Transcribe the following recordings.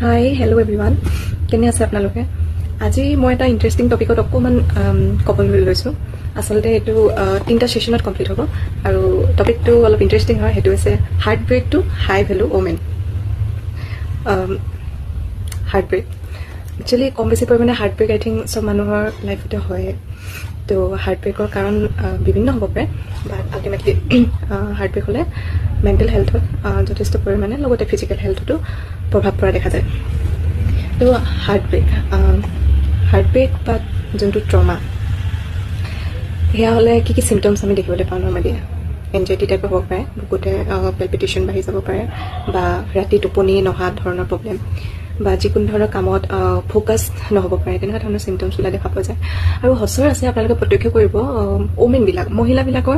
Hi hello' everyone, কেনে আছে আপোনালোকে? আজি মই এটা ইণ্টাৰেষ্টিং টপিকত অকণমান ক'বলৈ লৈছোঁ। আচলতে এইটো 3টা ছেশ্যনত কমপ্লিট হ'ব আৰু টপিকটো অলপ ইণ্টাৰেষ্টিং হয়। সেইটো হৈছে heart break to high value women. Heart break actually কম বেছি পৰিমাণে হাৰ্ট ব্ৰেক আই থিংক চব মানুহৰ লাইফতে হয়। তো হাৰ্ট ব্ৰেকৰ কাৰণ বিভিন্ন হ'ব পাৰে, বাট আল্টিমেটলি হাৰ্ট ব্ৰেক হ'লে মেণ্টেল হেল্থত যথেষ্ট পৰিমাণে লগতে ফিজিকেল হেল্থতো প্ৰভাৱ পৰা দেখা যায়। তো হাৰ্ট ব্ৰেক বা যোনটো ট্ৰমা, সেয়া হ'লে কি কি চিমটমছ আমি দেখিবলৈ পাওঁ নৰ্মেলি? এনজাইটি টাইপৰ হ'ব পাৰে, বুকুতে পেলপিটেশ্যন বাঢ়ি যাব পাৰে, বা ৰাতি টোপনি নহা ধৰণৰ প্ৰব্লেম, বা যিকোনো ধৰণৰ কামত ফ'কাছ নহ'ব পাৰে, তেনেকুৱা ধৰণৰ চিমটমছবিলাক দেখা পোৱা যায়। আৰু সচৰাচৰ আপোনালোকে প্ৰত্যক্ষ কৰিব মহিলাবিলাকৰ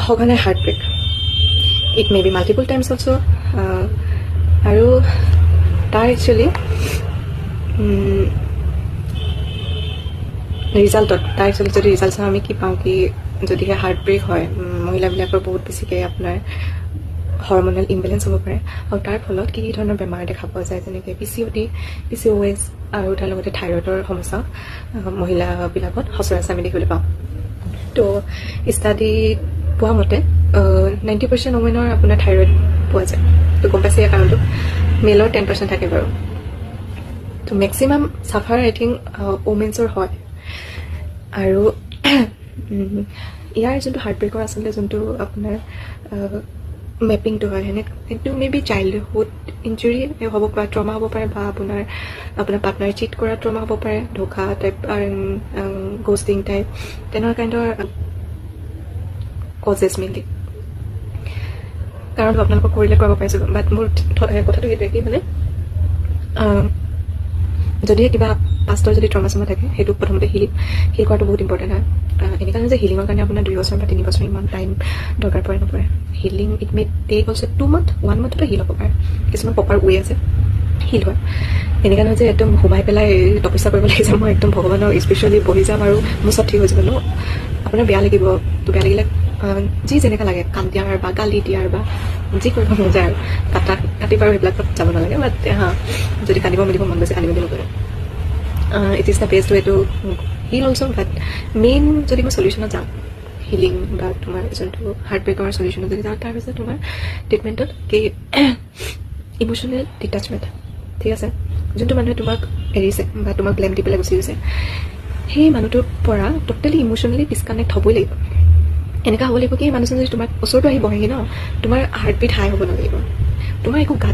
সঘনাই heartbreak. It may be multiple times also'. আৰু তাৰ একচুৱেলি যদি ৰিজাল্ট চাওঁ আমি কি পাওঁ কি, যদিহে হাৰ্ট ব্ৰেক হয় মহিলাবিলাকৰ বহুত বেছিকৈ আপোনাৰ হৰমনেল ইমবেলেঞ্চ হ'ব পাৰে। আৰু তাৰ ফলত কি ধৰণৰ বেমাৰ দেখা পোৱা যায়, যেনেকৈ PCOS আৰু তাৰ লগতে থাইৰয়ডৰ সমস্যা মহিলাবিলাকত সচৰাচৰ আমি দেখিবলৈ পাওঁ। তো ষ্টাডিত পোৱা মতে 90% ওমেনৰ আপোনাৰ থাইৰয়ড পোৱা যায়। তো গম পাইছে ইয়াৰ কাৰণটো। মেলৰ 10% থাকে বাৰু। তো মেক্সিমাম চাফাৰ আই থিংক ওমেন্সৰ হয়। আৰু ইয়াৰ যোনটো হাৰ্ট ব্ৰেকৰ আচলতে যোনটো আপোনাৰ মেপিংটো হয়, সেইটো মে বি চাইল্ডহুড ইঞ্জুৰি হ'ব পাৰে, ট্ৰমা হ'ব পাৰে, বা আপোনাৰ পাৰ্টনাৰ চিট কৰা ট্ৰমা হ'ব পাৰে, ধোকা টাইপ, গ'ষ্টিং টাইপ, তেনেকুৱা কাইণ্ডৰ কজেছ মেইনলি। কাৰণ আপোনালোকক কৰিলে কৰিব পাৰিছোঁ, বাট মোৰ কথাটো সেইটোৱে কি মানে, যদিহে কিবা পাষ্টৰ যদি ট্ৰমা চমা থাকে, সেইটো প্ৰথমতে হিল কৰাটো বহুত ইম্পৰ্টেণ্ট হয়। এনেকুৱা নহয় যে হিলিঙৰ কাৰণে আপোনাৰ 2 বছৰ বা 3 বছৰ ইমান টাইম দৰকাৰ পৰে নপৰে। Healing it may take also' 2 month, 1 মান্থতো হিল হ'ব পাৰে। কিছুমান প্ৰপাৰ ৱে আছে হিল হয়। এনেকুৱা নহয় যে একদম সোমাই পেলাই তপস্যা কৰিব লাগি যাম, মই একদম ভগৱানৰ স্পেচিয়েলি বহি যাম আৰু মোৰ চব ঠিক হৈ যাব ন। আপোনাৰ বেয়া লাগিব, তো বেয়া লাগিলে যি যেনেকুৱা লাগে কাম দিয়াৰ বা গালি দিয়াৰ বা যি কৰিব মন যায় আৰু কাটি বাৰু সেইবিলাকত যাব নালাগে। বাট যদি কান্দিব মেলিব মন গৈছে কান্দিব মেলিব গ'লে it is the best way to heal also'. But main যদি মই চলিউশ্যনত যাওঁ, হিলিং বা তোমাৰ যোনটো হাৰ্ট ব্ৰেকৰ চলিউশ্যনত যদি যাওঁ, তাৰপিছত তোমাৰ ট্ৰিটমেণ্টত কি ইম'চনেল ডিটাচমেণ্ট, ঠিক আছে? যোনটো মানুহে তোমাক এৰিছে বা তোমাক ব্লেম দি পেলাই গুচি গৈছে, সেই মানুহটোৰ পৰা ট'টেলি ইম'চনেলি ডিছকানেক্ট হ'বই লাগিব। এনেকুৱা হ'ব লাগিব কি মানুহজন যদি তোমাৰ ওচৰতো আহি বহেহি ন, তোমাৰ হাৰ্ট বিট হাই হ'ব নালাগিব, তোমাৰ একো গাত